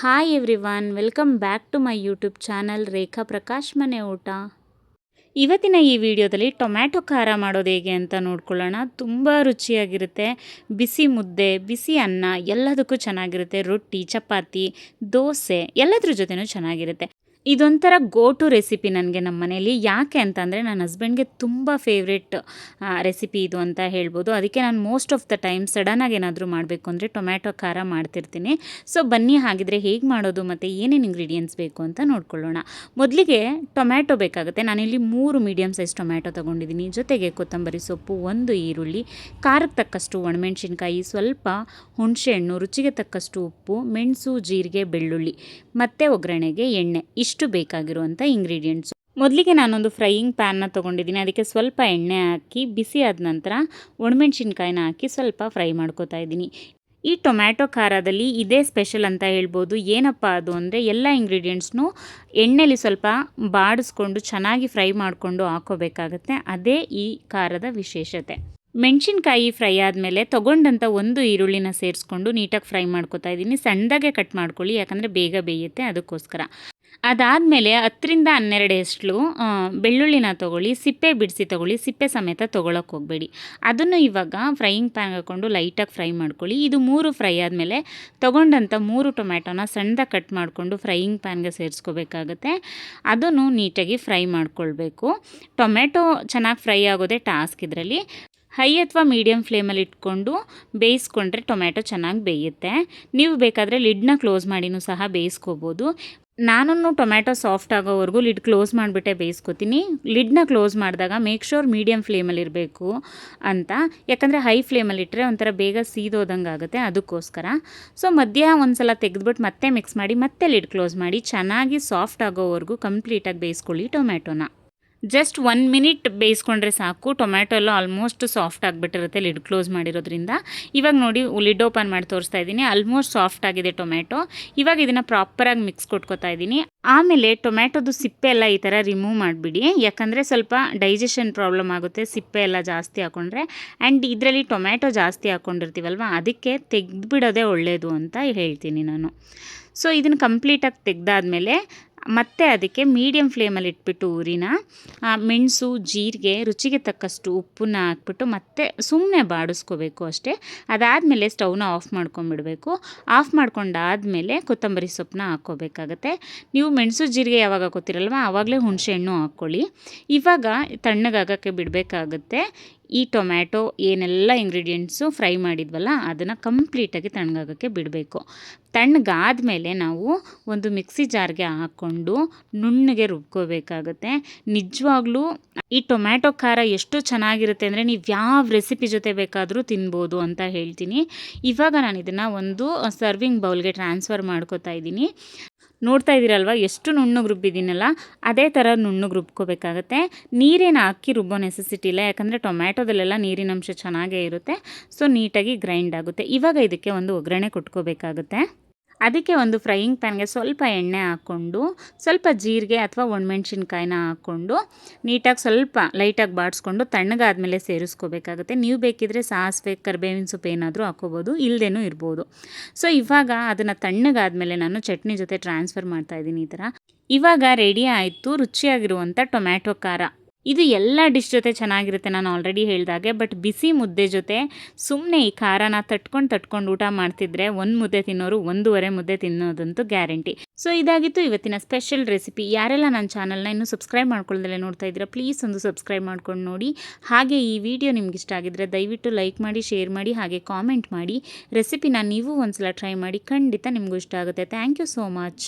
Hi everyone, welcome back to my YouTube channel Rekha Prakash ಮನೆ ಊಟ. ಇವತ್ತಿನ ಈ ವಿಡಿಯೋದಲ್ಲಿ ಟೊಮ್ಯಾಟೊ ಖಾರ ಮಾಡೋದು ಹೇಗೆ ಅಂತ ನೋಡ್ಕೊಳ್ಳೋಣ. ತುಂಬ ರುಚಿಯಾಗಿರುತ್ತೆ. ಬಿಸಿ ಮುದ್ದೆ, ಬಿಸಿ ಅನ್ನ ಎಲ್ಲದಕ್ಕೂ ಚೆನ್ನಾಗಿರುತ್ತೆ. ರೊಟ್ಟಿ, ಚಪಾತಿ, ದೋಸೆ ಎಲ್ಲದ್ರ ಜೊತೆನೂ ಚೆನ್ನಾಗಿರುತ್ತೆ. ಇದೊಂಥರ ಗೋ ಟು ರೆಸಿಪಿ ನನಗೆ ನಮ್ಮ ಮನೇಲಿ. ಯಾಕೆ ಅಂತಂದರೆ ನನ್ನ ಹಸ್ಬೆಂಡ್ಗೆ ತುಂಬ ಫೇವ್ರೆಟ್ ರೆಸಿಪಿ ಇದು ಅಂತ ಹೇಳ್ಬೋದು. ಅದಕ್ಕೆ ನಾನು ಮೋಸ್ಟ್ ಆಫ್ ದ ಟೈಮ್ ಸಡನ್ನಾಗಿ ಏನಾದರೂ ಮಾಡಬೇಕು ಅಂದರೆ ಟೊಮ್ಯಾಟೊ ಖಾರ ಮಾಡ್ತಿರ್ತೀನಿ. ಸೊ ಬನ್ನಿ ಹಾಗಿದ್ರೆ ಹೇಗೆ ಮಾಡೋದು ಮತ್ತು ಏನೇನು ಇಂಗ್ರೀಡಿಯೆಂಟ್ಸ್ ಬೇಕು ಅಂತ ನೋಡ್ಕೊಳ್ಳೋಣ. ಮೊದಲಿಗೆ ಟೊಮ್ಯಾಟೊ ಬೇಕಾಗುತ್ತೆ. ನಾನಿಲ್ಲಿ 3 ಮೀಡಿಯಮ್ ಸೈಜ್ ಟೊಮ್ಯಾಟೊ ತೊಗೊಂಡಿದ್ದೀನಿ. ಜೊತೆಗೆ ಕೊತ್ತಂಬರಿ ಸೊಪ್ಪು, 1 ಈರುಳ್ಳಿ, ಖಾರಕ್ಕೆ ತಕ್ಕಷ್ಟು ಒಣಮೆಣಸಿನ್ಕಾಯಿ, ಸ್ವಲ್ಪ ಹುಣಸೆಹಣ್ಣು, ರುಚಿಗೆ ತಕ್ಕಷ್ಟು ಉಪ್ಪು, ಮೆಣಸು, ಜೀರಿಗೆ, ಬೆಳ್ಳುಳ್ಳಿ ಮತ್ತು ಒಗ್ಗರಣೆಗೆ ಎಣ್ಣೆ. ಇಷ್ಟು ಬೇಕಾಗಿರುವಂಥ ಇಂಗ್ರೀಡಿಯೆಂಟ್ಸು. ಮೊದಲಿಗೆ ನಾನೊಂದು ಫ್ರೈಯಿಂಗ್ ಪ್ಯಾನ್ನ ತೊಗೊಂಡಿದ್ದೀನಿ. ಅದಕ್ಕೆ ಸ್ವಲ್ಪ ಎಣ್ಣೆ ಹಾಕಿ ಬಿಸಿ ಆದ ನಂತರ ಒಣಮೆಣಸಿನ್ಕಾಯಿನ ಹಾಕಿ ಸ್ವಲ್ಪ ಫ್ರೈ ಮಾಡ್ಕೋತಾ ಇದ್ದೀನಿ. ಈ ಟೊಮ್ಯಾಟೊ ಖಾರದಲ್ಲಿ ಇದೇ ಸ್ಪೆಷಲ್ ಅಂತ ಹೇಳ್ಬೋದು. ಏನಪ್ಪ ಅದು ಅಂದರೆ ಎಲ್ಲ ಇಂಗ್ರೀಡಿಯೆಂಟ್ಸ್ನು ಎಣ್ಣೆಲಿ ಸ್ವಲ್ಪ ಬಾಡಿಸ್ಕೊಂಡು ಚೆನ್ನಾಗಿ ಫ್ರೈ ಮಾಡಿಕೊಂಡು ಹಾಕೋಬೇಕಾಗತ್ತೆ. ಅದೇ ಈ ಖಾರದ ವಿಶೇಷತೆ. ಮೆಣಸಿನ್ಕಾಯಿ ಫ್ರೈ ಆದಮೇಲೆ ತೊಗೊಂಡಂಥ 1 ಈರುಳ್ಳಿನ ಸೇರಿಸ್ಕೊಂಡು ನೀಟಾಗಿ ಫ್ರೈ ಮಾಡ್ಕೋತಾ ಇದ್ದೀನಿ. ಸಣ್ಣದಾಗೆ ಕಟ್ ಮಾಡ್ಕೊಳ್ಳಿ, ಯಾಕಂದರೆ ಬೇಗ ಬೇಯುತ್ತೆ, ಅದಕ್ಕೋಸ್ಕರ. ಅದಾದಮೇಲೆ 10ರಿಂದ 12 ಎಸ್ಳು ಬೆಳ್ಳುಳ್ಳಿನ ತೊಗೊಳ್ಳಿ. ಸಿಪ್ಪೆ ಬಿಡಿಸಿ ತೊಗೊಳ್ಳಿ, ಸಿಪ್ಪೆ ಸಮೇತ ತೊಗೊಳಕ್ಕೆ ಹೋಗಬೇಡಿ. ಅದನ್ನು ಇವಾಗ ಫ್ರೈಯಿಂಗ್ ಪ್ಯಾನ್ ಹಾಕ್ಕೊಂಡು ಲೈಟಾಗಿ ಫ್ರೈ ಮಾಡ್ಕೊಳ್ಳಿ. ಇದು 3 ಫ್ರೈ ಆದಮೇಲೆ ತೊಗೊಂಡಂಥ 3 ಟೊಮ್ಯಾಟೊನ ಸಣ್ಣದಾಗಿ ಕಟ್ ಮಾಡಿಕೊಂಡು ಫ್ರೈಯಿಂಗ್ ಪ್ಯಾನ್ಗೆ ಸೇರಿಸ್ಕೋಬೇಕಾಗತ್ತೆ. ಅದನ್ನು ನೀಟಾಗಿ ಫ್ರೈ ಮಾಡ್ಕೊಳ್ಬೇಕು. ಟೊಮ್ಯಾಟೊ ಚೆನ್ನಾಗಿ ಫ್ರೈ ಆಗೋದೇ ಟಾಸ್ಕ್ ಇದರಲ್ಲಿ. ಹೈ ಅಥವಾ ಮೀಡಿಯಮ್ ಫ್ಲೇಮಲ್ಲಿ ಇಟ್ಕೊಂಡು ಬೇಯಿಸ್ಕೊಂಡ್ರೆ ಟೊಮ್ಯಾಟೊ ಚೆನ್ನಾಗಿ ಬೇಯುತ್ತೆ. ನೀವು ಬೇಕಾದರೆ ಲಿಡ್ನ ಕ್ಲೋಸ್ ಮಾಡಿನೂ ಸಹ ಬೇಯಿಸ್ಕೋಬೋದು. ನಾನು ಟೊಮ್ಯಾಟೊ ಸಾಫ್ಟ್ ಆಗೋವರೆಗೂ ಲಿಡ್ ಕ್ಲೋಸ್ ಮಾಡಿಬಿಟ್ಟೆ ಬೇಯಿಸ್ಕೊತೀನಿ. ಲಿಡ್ನ ಕ್ಲೋಸ್ ಮಾಡಿದಾಗ ಮೇಕ್ ಶೋರ್ ಮೀಡಿಯಮ್ ಫ್ಲೇಮಲ್ಲಿ ಇರಬೇಕು ಅಂತ, ಯಾಕಂದರೆ ಹೈ ಫ್ಲೇಮಲ್ಲಿ ಇಟ್ಟರೆ ಒಂಥರ ಬೇಗ ಸೀದೋದಂಗೆ ಆಗುತ್ತೆ, ಅದಕ್ಕೋಸ್ಕರ. ಸೊ ಮಧ್ಯ ಒಂದು ಸಲ ತೆಗೆದ್ಬಿಟ್ಟು ಮತ್ತೆ ಮಿಕ್ಸ್ ಮಾಡಿ ಮತ್ತೆ ಲಿಡ್ ಕ್ಲೋಸ್ ಮಾಡಿ ಚೆನ್ನಾಗಿ ಸಾಫ್ಟ್ ಆಗೋವರೆಗೂ ಕಂಪ್ಲೀಟಾಗಿ ಬೇಯಿಸ್ಕೊಳ್ಳಿ ಟೊಮ್ಯಾಟೊನ. ಜಸ್ಟ್ 1 ಮಿನಿಟ್ ಬೇಯಿಸ್ಕೊಂಡ್ರೆ ಸಾಕು. ಟೊಮ್ಯಾಟೊ ಎಲ್ಲ ಆಲ್ಮೋಸ್ಟ್ ಸಾಫ್ಟ್ ಆಗಿಬಿಟ್ಟಿರುತ್ತೆ ಲಿಡ್ ಕ್ಲೋಸ್ ಮಾಡಿರೋದ್ರಿಂದ. ಇವಾಗ ನೋಡಿ ಲಿಡ್ ಓಪನ್ ಮಾಡಿ ತೋರಿಸ್ತಾ ಇದ್ದೀನಿ. ಆಲ್ಮೋಸ್ಟ್ ಸಾಫ್ಟ್ ಆಗಿದೆ ಟೊಮ್ಯಾಟೊ. ಇವಾಗ ಇದನ್ನು ಪ್ರಾಪರಾಗಿ ಮಿಕ್ಸ್ ಕೊಟ್ಕೋತಾ ಇದ್ದೀನಿ. ಆಮೇಲೆ ಟೊಮ್ಯಾಟೊದು ಸಿಪ್ಪೆ ಎಲ್ಲ ಈ ಥರ ರಿಮೂವ್ ಮಾಡಿಬಿಡಿ, ಯಾಕಂದರೆ ಸ್ವಲ್ಪ ಡೈಜೆಷನ್ ಪ್ರಾಬ್ಲಮ್ ಆಗುತ್ತೆ ಸಿಪ್ಪೆ ಎಲ್ಲ ಜಾಸ್ತಿ ಹಾಕ್ಕೊಂಡ್ರೆ. ಆ್ಯಂಡ್ ಇದರಲ್ಲಿ ಟೊಮ್ಯಾಟೊ ಜಾಸ್ತಿ ಹಾಕ್ಕೊಂಡಿರ್ತೀವಲ್ವ, ಅದಕ್ಕೆ ತೆಗೆದುಬಿಡೋದೇ ಒಳ್ಳೆಯದು ಅಂತ ಹೇಳ್ತೀನಿ ನಾನು. ಸೊ ಇದನ್ನು ಕಂಪ್ಲೀಟಾಗಿ ತೆಗೆದಾದ್ಮೇಲೆ ಮತ್ತೆ ಅದಕ್ಕೆ ಮೀಡಿಯಮ್ ಫ್ಲೇಮಲ್ಲಿ ಇಟ್ಬಿಟ್ಟು ಉರಿನ ಮೆಣಸು, ಜೀರಿಗೆ, ರುಚಿಗೆ ತಕ್ಕಷ್ಟು ಉಪ್ಪನ್ನ ಹಾಕ್ಬಿಟ್ಟು ಮತ್ತೆ ಸುಮ್ಮನೆ ಬಾಡಿಸ್ಕೋಬೇಕು ಅಷ್ಟೇ. ಅದಾದಮೇಲೆ ಸ್ಟವ್ನ ಆಫ್ ಮಾಡ್ಕೊಂಬಿಡಬೇಕು. ಆಫ್ ಮಾಡ್ಕೊಂಡಾದಮೇಲೆ ಕೊತ್ತಂಬರಿ ಸೊಪ್ಪನ್ನ ಹಾಕ್ಕೋಬೇಕಾಗತ್ತೆ. ನೀವು ಮೆಣಸು, ಜೀರಿಗೆ ಯಾವಾಗ ಹಾಕೋತಿರಲ್ವ ಆವಾಗಲೇ ಹುಣಸೆಹಣ್ಣು ಹಾಕ್ಕೊಳ್ಳಿ. ಇವಾಗ ತಣ್ಣಗಾಗೋಕ್ಕೆ ಬಿಡಬೇಕಾಗುತ್ತೆ. ಈ ಟೊಮ್ಯಾಟೊ ಏನೆಲ್ಲ ಇಂಗ್ರೀಡಿಯೆಂಟ್ಸು ಫ್ರೈ ಮಾಡಿದ್ವಲ್ಲ ಅದನ್ನು ಕಂಪ್ಲೀಟಾಗಿ ತಣ್ಣಗಾಗೋಕ್ಕೆ ಬಿಡಬೇಕು. ತಣ್ಣಗಾದ್ಮೇಲೆ ನಾವು ಒಂದು ಮಿಕ್ಸಿ ಜಾರ್ಗೆ ಹಾಕ್ಕೊಂಡು ನುಣ್ಣಗೆ ರುಬ್ಕೋಬೇಕಾಗುತ್ತೆ. ನಿಜವಾಗ್ಲೂ ಈ ಟೊಮ್ಯಾಟೊ ಖಾರ ಎಷ್ಟು ಚೆನ್ನಾಗಿರುತ್ತೆ ಅಂದರೆ ನೀವು ಯಾವ ರೆಸಿಪಿ ಜೊತೆ ಬೇಕಾದರೂ ತಿನ್ಬೋದು ಅಂತ ಹೇಳ್ತೀನಿ. ಇವಾಗ ನಾನು ಇದನ್ನು ಒಂದು ಸರ್ವಿಂಗ್ ಬೌಲ್ಗೆ ಟ್ರಾನ್ಸ್ಫರ್ ಮಾಡ್ಕೋತಾ ಇದ್ದೀನಿ. ನೋಡ್ತಾ ಇದ್ದೀರಲ್ವ ಎಷ್ಟು ನುಣ್ಣಗೆ ರುಬ್ಬಿದ್ದೀನಲ್ಲ, ಅದೇ ಥರ ನುಣ್ಣಗೆ ರುಬ್ಕೋಬೇಕಾಗತ್ತೆ. ನೀರೇನು ಹಾಕಿ ರುಬ್ಬೋ ನೆಸೆಸಿಟಿ ಇಲ್ಲ, ಯಾಕಂದರೆ ಟೊಮ್ಯಾಟೊದಲ್ಲೆಲ್ಲ ನೀರಿನಂಶ ಚೆನ್ನಾಗೇ ಇರುತ್ತೆ. ಸೊ ನೀಟಾಗಿ ಗ್ರೈಂಡ್ ಆಗುತ್ತೆ. ಇವಾಗ ಇದಕ್ಕೆ ಒಂದು ಒಗ್ಗರಣೆ ಕೊಟ್ಕೋಬೇಕಾಗುತ್ತೆ. ಅದಕ್ಕೆ ಒಂದು ಫ್ರೈಯಿಂಗ್ ಪ್ಯಾನ್ಗೆ ಸ್ವಲ್ಪ ಎಣ್ಣೆ ಹಾಕ್ಕೊಂಡು ಸ್ವಲ್ಪ ಜೀರಿಗೆ ಅಥವಾ ಒಣಮೆಣ್ಸಿನ್ಕಾಯಿನ ಹಾಕ್ಕೊಂಡು ನೀಟಾಗಿ ಸ್ವಲ್ಪ ಲೈಟಾಗಿ ಬಾಡಿಸ್ಕೊಂಡು ತಣ್ಣಗಾದ್ಮೇಲೆ ಸೇರಿಸ್ಕೋಬೇಕಾಗುತ್ತೆ. ನೀವು ಬೇಕಿದ್ರೆ ಸಾಸಿವೆ, ಕರಿಬೇವಿನ ಸೊಪ್ಪು ಏನಾದರೂ ಹಾಕ್ಕೋಬೋದು, ಇಲ್ಲದೇನೂ ಇರ್ಬೋದು. ಸೊ ಇವಾಗ ಅದನ್ನು ತಣ್ಣಗಾದ್ಮೇಲೆ ನಾನು ಚಟ್ನಿ ಜೊತೆ ಟ್ರಾನ್ಸ್ಫರ್ ಮಾಡ್ತಾಯಿದ್ದೀನಿ ಈ ಥರ. ಇವಾಗ ರೆಡಿ ಆಯಿತು ರುಚಿಯಾಗಿರುವಂಥ ಟೊಮ್ಯಾಟೊ ಖಾರ. ಇದು ಎಲ್ಲ ಡಿಶ್ ಜೊತೆ ಚೆನ್ನಾಗಿರುತ್ತೆ, ನಾನು ಆಲ್ರೆಡಿ ಹೇಳಿದಾಗೆ. ಬಟ್ ಬಿಸಿ ಮುದ್ದೆ ಜೊತೆ ಸುಮ್ಮನೆ ಈ ಖಾರನ ತಟ್ಕೊಂಡು ಊಟ ಮಾಡ್ತಿದ್ರೆ 1 ಮುದ್ದೆ ತಿನ್ನೋರು 1.5 ಮುದ್ದೆ ತಿನ್ನೋದಂತೂ ಗ್ಯಾರಂಟಿ. ಸೊ ಇದಾಗಿತ್ತು ಇವತ್ತಿನ ಸ್ಪೆಷಲ್ ರೆಸಿಪಿ. ಯಾರೆಲ್ಲ ನನ್ನ ಚಾನಲ್ನ ಇನ್ನೂ ಸಬ್ಸ್ಕ್ರೈಬ್ ಮಾಡ್ಕೊಳ್ಳೋದಲ್ಲೇ ನೋಡ್ತಾ ಇದ್ದೀರಾ, ಪ್ಲೀಸ್ ಒಂದು ಸಬ್ಸ್ಕ್ರೈಬ್ ಮಾಡ್ಕೊಂಡು ನೋಡಿ. ಹಾಗೆ ಈ ವಿಡಿಯೋ ನಿಮ್ಗೆ ಇಷ್ಟ ಆಗಿದ್ರೆ ದಯವಿಟ್ಟು ಲೈಕ್ ಮಾಡಿ, ಶೇರ್ ಮಾಡಿ, ಹಾಗೆ ಕಾಮೆಂಟ್ ಮಾಡಿ. ರೆಸಿಪಿನ ನೀವು ಒಂದ್ಸಲ ಟ್ರೈ ಮಾಡಿ, ಖಂಡಿತ ನಿಮಗೂ ಇಷ್ಟ ಆಗುತ್ತೆ. Thank you so much.